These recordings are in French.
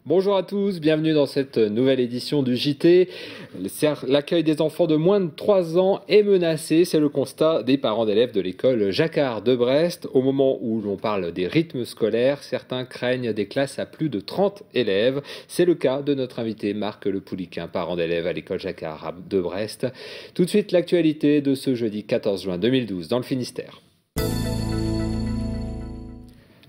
Bonjour à tous, bienvenue dans cette nouvelle édition du JT. L'accueil des enfants de moins de 3 ans est menacé, c'est le constat des parents d'élèves de l'école Jacquard de Brest. Au moment où l'on parle des rythmes scolaires, certains craignent des classes à plus de 30 élèves. C'est le cas de notre invité Marc Le Pouliquin, parent d'élèves à l'école Jacquard de Brest. Tout de suite, l'actualité de ce jeudi 14 juin 2012 dans le Finistère.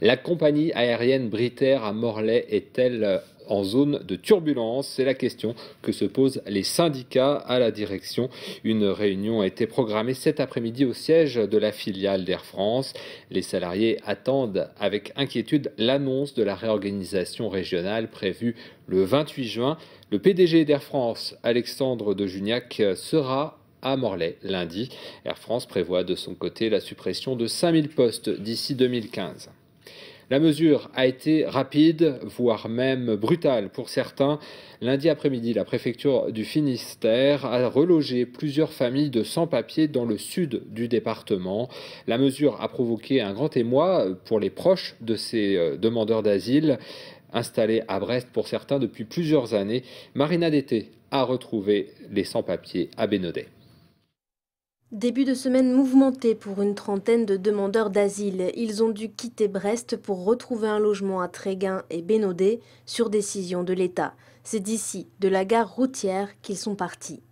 La compagnie aérienne Britair à Morlaix est-elle en zone de turbulence? C'est la question que se posent les syndicats à la direction. Une réunion a été programmée cet après-midi au siège de la filiale d'Air France. Les salariés attendent avec inquiétude l'annonce de la réorganisation régionale prévue le 28 juin. Le PDG d'Air France, Alexandre de Juniac, sera à Morlaix lundi. Air France prévoit de son côté la suppression de 5000 postes d'ici 2015. La mesure a été rapide, voire même brutale pour certains. Lundi après-midi, la préfecture du Finistère a relogé plusieurs familles de sans-papiers dans le sud du département. La mesure a provoqué un grand émoi pour les proches de ces demandeurs d'asile, installés à Brest pour certains depuis plusieurs années. Marina Dété a retrouvé les sans-papiers à Bénodet. Début de semaine mouvementé pour une trentaine de demandeurs d'asile. Ils ont dû quitter Brest pour retrouver un logement à Tréguin et Bénodet sur décision de l'État. C'est d'ici, de la gare routière, qu'ils sont partis.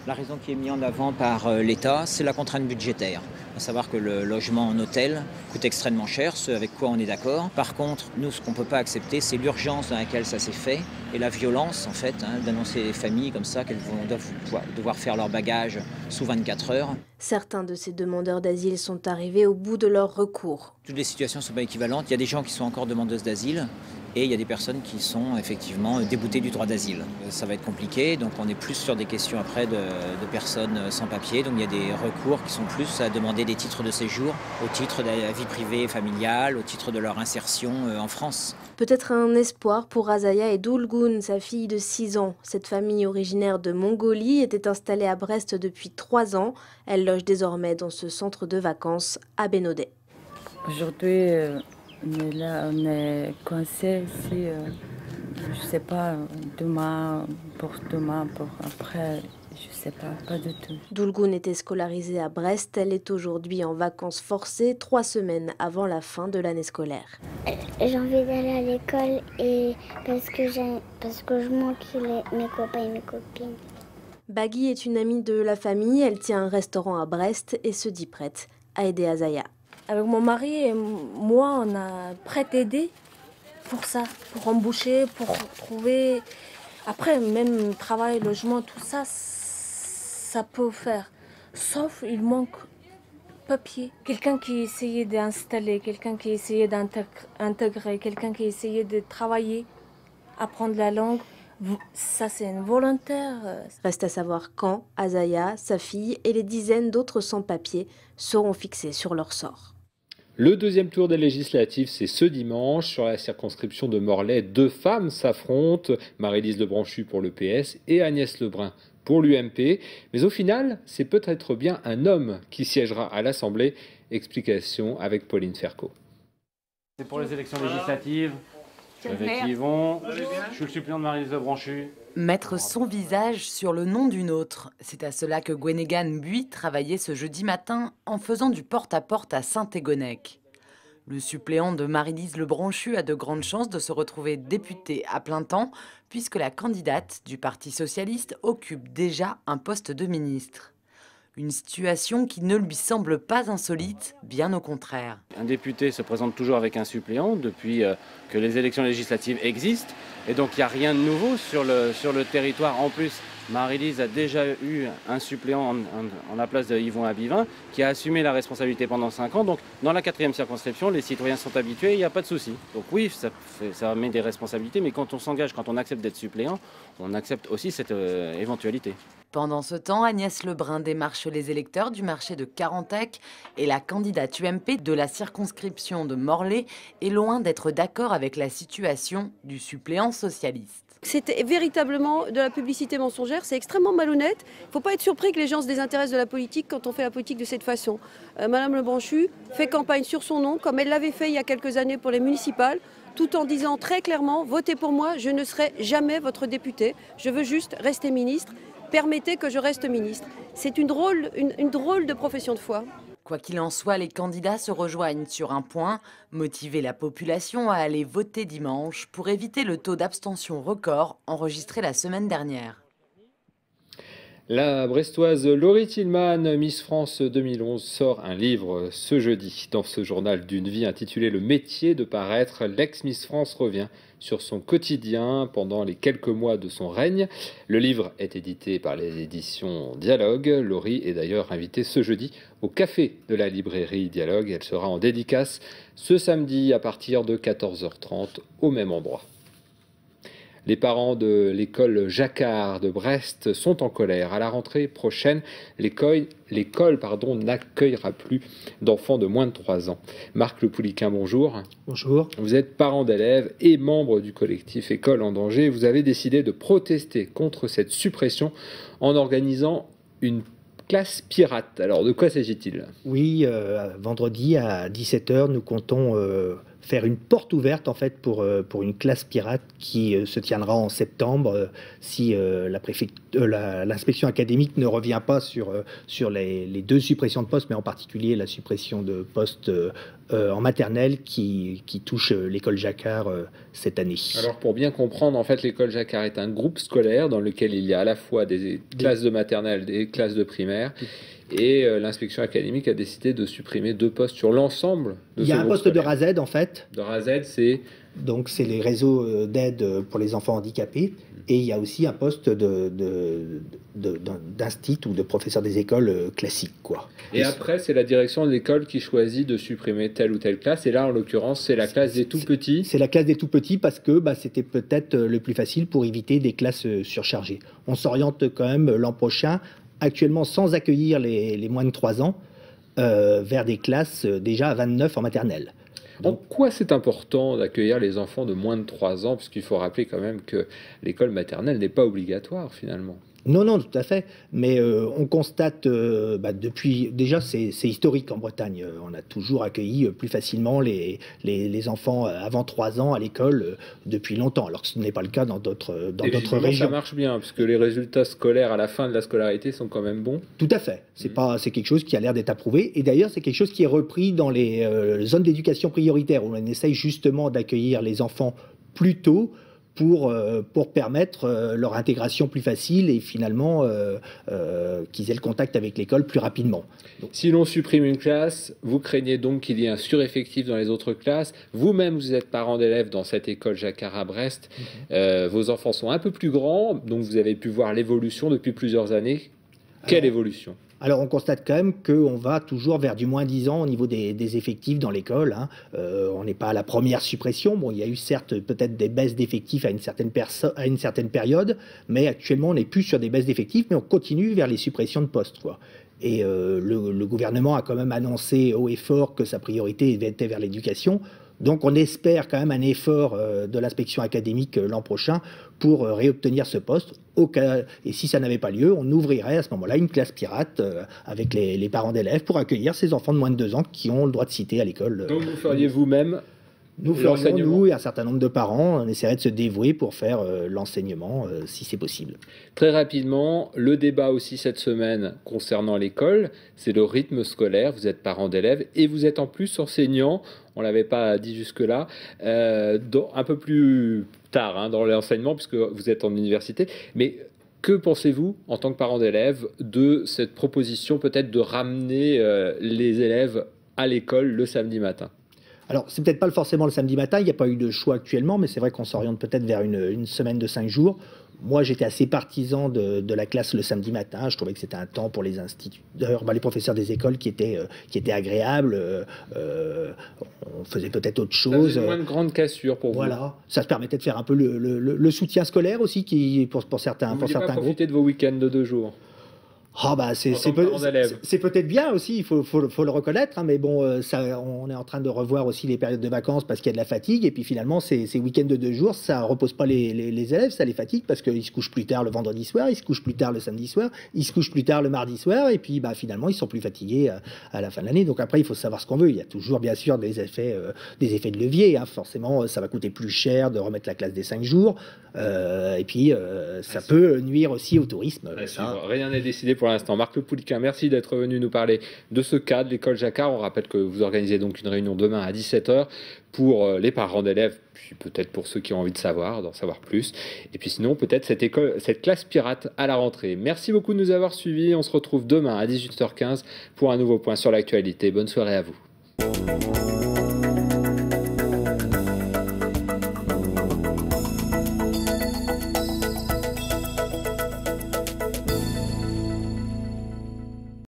La raison qui est mise en avant par l'État, c'est la contrainte budgétaire. À savoir que le logement en hôtel coûte extrêmement cher, ce avec quoi on est d'accord. Par contre, nous, ce qu'on ne peut pas accepter, c'est l'urgence dans laquelle ça s'est fait et la violence, en fait, d'annoncer les familles comme ça qu'elles vont devoir faire leur bagage sous 24 heures. Certains de ces demandeurs d'asile sont arrivés au bout de leur recours. Toutes les situations ne sont pas équivalentes. Il y a des gens qui sont encore demandeuses d'asile. Et il y a des personnes qui sont effectivement déboutées du droit d'asile. Ça va être compliqué, donc on est plus sur des questions après de personnes sans papier. Donc il y a des recours qui sont plus à demander des titres de séjour au titre de la vie privée et familiale, au titre de leur insertion en France. Peut-être un espoir pour Azaya et Doulgoun, sa fille de 6 ans. Cette famille originaire de Mongolie était installée à Brest depuis 3 ans. Elle loge désormais dans ce centre de vacances à Bénodet. Aujourd'hui, on est là, on est coincé ici, je sais pas, demain, pour après, je sais pas du tout. Doulgoun était scolarisée à Brest, elle est aujourd'hui en vacances forcées, 3 semaines avant la fin de l'année scolaire. J'ai envie d'aller à l'école et parce que je manque mes copains et mes copines. Bagui est une amie de la famille, elle tient un restaurant à Brest et se dit prête à aider Azaya. Avec mon mari et moi, on a prêt à aider pour ça, pour embaucher, pour trouver. Après, même travail, logement, tout ça, ça peut faire. Sauf, il manque papier. Quelqu'un qui essayait d'installer, quelqu'un qui essayait d'intégrer, quelqu'un qui essayait de travailler, apprendre la langue. Ça, c'est une volontaire. Reste à savoir quand Azaya, sa fille et les dizaines d'autres sans-papiers seront fixés sur leur sort. Le deuxième tour des législatives, c'est ce dimanche. Sur la circonscription de Morlaix, 2 femmes s'affrontent. Marie-Lise Lebranchu pour le PS et Agnès Lebrun pour l'UMP. Mais au final, c'est peut-être bien un homme qui siégera à l'Assemblée. Explication avec Pauline Ferco. C'est pour les élections législatives. Avec Yvon, je suis le suppléant de Marie-Lise Lebranchu. Mettre son visage sur le nom d'une autre. C'est à cela que Gwenegan Buis travaillait ce jeudi matin en faisant du porte-à-porte à Saint-Égonnec. Le suppléant de Marie-Lise Lebranchu a de grandes chances de se retrouver député à plein temps puisque la candidate du Parti socialiste occupe déjà un poste de ministre. Une situation qui ne lui semble pas insolite, bien au contraire. Un député se présente toujours avec un suppléant depuis que les élections législatives existent. Et donc il n'y a rien de nouveau sur le territoire. En plus, Marie-Lise a déjà eu un suppléant en la place de Yvon Abivin qui a assumé la responsabilité pendant 5 ans. Donc dans la 4e circonscription, les citoyens sont habitués, il n'y a pas de souci. Donc oui, ça met des responsabilités, mais quand on s'engage, quand on accepte d'être suppléant, on accepte aussi cette éventualité. Pendant ce temps, Agnès Lebrun démarche les électeurs du marché de Carantec et la candidate UMP de la circonscription de Morlaix est loin d'être d'accord avec la situation du suppléant socialiste. C'était véritablement de la publicité mensongère, c'est extrêmement malhonnête. Il ne faut pas être surpris que les gens se désintéressent de la politique quand on fait la politique de cette façon. Madame Lebranchu fait campagne sur son nom, comme elle l'avait fait il y a quelques années pour les municipales, tout en disant très clairement « Votez pour moi, je ne serai jamais votre député, je veux juste rester ministre, permettez que je reste ministre ». C'est une drôle de profession de foi. Quoi qu'il en soit, les candidats se rejoignent sur un point, motiver la population à aller voter dimanche pour éviter le taux d'abstention record enregistré la semaine dernière. La Brestoise Laurie Tillman, Miss France 2011, sort un livre ce jeudi. Dans ce journal d'une vie intitulé « Le métier de paraître », l'ex-Miss France revient sur son quotidien pendant les quelques mois de son règne. Le livre est édité par les éditions Dialogue. Laurie est d'ailleurs invitée ce jeudi au café de la librairie Dialogue. Elle sera en dédicace ce samedi à partir de 14h30 au même endroit. Les parents de l'école Jacquard de Brest sont en colère. À la rentrée prochaine, l'école n'accueillera plus d'enfants de moins de 3 ans. Marc Le Pouliquin, bonjour. Bonjour. Vous êtes parent d'élèves et membre du collectif École en danger. Vous avez décidé de protester contre cette suppression en organisant une classe pirate. Alors, de quoi s'agit-il? Oui, vendredi à 17h, nous comptons faire une porte ouverte en fait pour une classe pirate qui se tiendra en septembre si l'inspection académique ne revient pas sur les 2 suppressions de postes, mais en particulier la suppression de postes en maternelle qui touche l'école Jacquard cette année. Alors pour bien comprendre, en fait, l'école Jacquard est un groupe scolaire dans lequel il y a à la fois des classes de maternelle, des classes de primaire. Et l'inspection académique a décidé de supprimer 2 postes sur l'ensemble de ce groupe. Il y a un poste scolaire. de RASED en fait. De RASED, c'est... Donc c'est les réseaux d'aide pour les enfants handicapés. Et il y a aussi un poste d'instit ou de professeur des écoles classiques, quoi. Et après, c'est la direction de l'école qui choisit de supprimer telle ou telle classe. Et là, en l'occurrence, c'est la classe des tout-petits. C'est la classe des tout-petits parce que c'était peut-être le plus facile pour éviter des classes surchargées. On s'oriente quand même l'an prochain, actuellement sans accueillir les moins de 3 ans, vers des classes déjà à 29 en maternelle. En quoi c'est important d'accueillir les enfants de moins de 3 ans, puisqu'il faut rappeler quand même que l'école maternelle n'est pas obligatoire finalement. Non, tout à fait. Mais on constate depuis... Déjà, c'est historique en Bretagne. On a toujours accueilli plus facilement les enfants avant 3 ans à l'école depuis longtemps, alors que ce n'est pas le cas dans d'autres régions. Ça marche bien, puisque les résultats scolaires à la fin de la scolarité sont quand même bons. Tout à fait. C'est quelque chose qui a l'air d'être approuvé. Et d'ailleurs, c'est quelque chose qui est repris dans les zones d'éducation prioritaire, où on essaye justement d'accueillir les enfants plus tôt, pour permettre leur intégration plus facile et finalement qu'ils aient le contact avec l'école plus rapidement. Donc, si l'on supprime une classe, vous craignez donc qu'il y ait un sureffectif dans les autres classes. Vous-même, vous êtes parent d'élèves dans cette école Jacquard à Brest. Vos enfants sont un peu plus grands, donc vous avez pu voir l'évolution depuis plusieurs années. Quelle évolution ? Alors on constate quand même qu'on va toujours vers du moins 10 ans au niveau des effectifs dans l'école. On n'est pas à la première suppression. Bon, il y a eu certes peut-être des baisses d'effectifs à une certaine période, mais actuellement on n'est plus sur des baisses d'effectifs, mais on continue vers les suppressions de postes, quoi. Et le gouvernement a quand même annoncé haut et fort que sa priorité était vers l'éducation. Donc on espère quand même un effort de l'inspection académique l'an prochain pour réobtenir ce poste. Et si ça n'avait pas lieu, on ouvrirait à ce moment-là une classe pirate avec les parents d'élèves pour accueillir ces enfants de moins de 2 ans qui ont le droit de citer à l'école. Donc vous feriez vous-même nous ferions, nous et un certain nombre de parents, on essaierait de se dévouer pour faire l'enseignement si c'est possible. Très rapidement, le débat aussi cette semaine concernant l'école, c'est le rythme scolaire. Vous êtes parent d'élèves et vous êtes en plus enseignant, on ne l'avait pas dit jusque-là, un peu plus tard dans l'enseignement puisque vous êtes en université. Mais que pensez-vous en tant que parent d'élèves de cette proposition peut-être de ramener les élèves à l'école le samedi matin ? Alors, c'est peut-être pas forcément le samedi matin, il n'y a pas eu de choix actuellement, mais c'est vrai qu'on s'oriente peut-être vers une semaine de 5 jours. Moi, j'étais assez partisan de la classe le samedi matin. Je trouvais que c'était un temps pour les instituteurs, les professeurs des écoles qui était agréable. On faisait peut-être autre chose. Ça faisait moins de grande cassure pour vous. Voilà, ça se permettait de faire un peu le soutien scolaire aussi, pour certains groupes. Vous n'avez pas profité de vos week-ends de 2 jours? C'est peut-être bien aussi, il faut le reconnaître, hein, mais bon, on est en train de revoir aussi les périodes de vacances parce qu'il y a de la fatigue, et puis finalement, ces week-ends de 2 jours, ça repose pas les élèves, ça les fatigue parce qu'ils se couchent plus tard le vendredi soir, ils se couchent plus tard le samedi soir, ils se couchent plus tard le mardi soir, et puis finalement, ils sont plus fatigués à la fin de l'année. Donc après, il faut savoir ce qu'on veut. Il y a toujours, bien sûr, des effets de levier, hein. Forcément, ça va coûter plus cher de remettre la classe des 5 jours, et puis ça peut nuire aussi au tourisme. Rien n'est décidé pour l'instant. Marc Le Pouliquin, merci d'être venu nous parler de ce cas de l'école Jacquard. On rappelle que vous organisez donc une réunion demain à 17h pour les parents d'élèves, puis peut-être pour ceux qui ont envie d'en savoir plus. Et puis sinon, peut-être cette classe pirate à la rentrée. Merci beaucoup de nous avoir suivis. On se retrouve demain à 18h15 pour un nouveau point sur l'actualité. Bonne soirée à vous.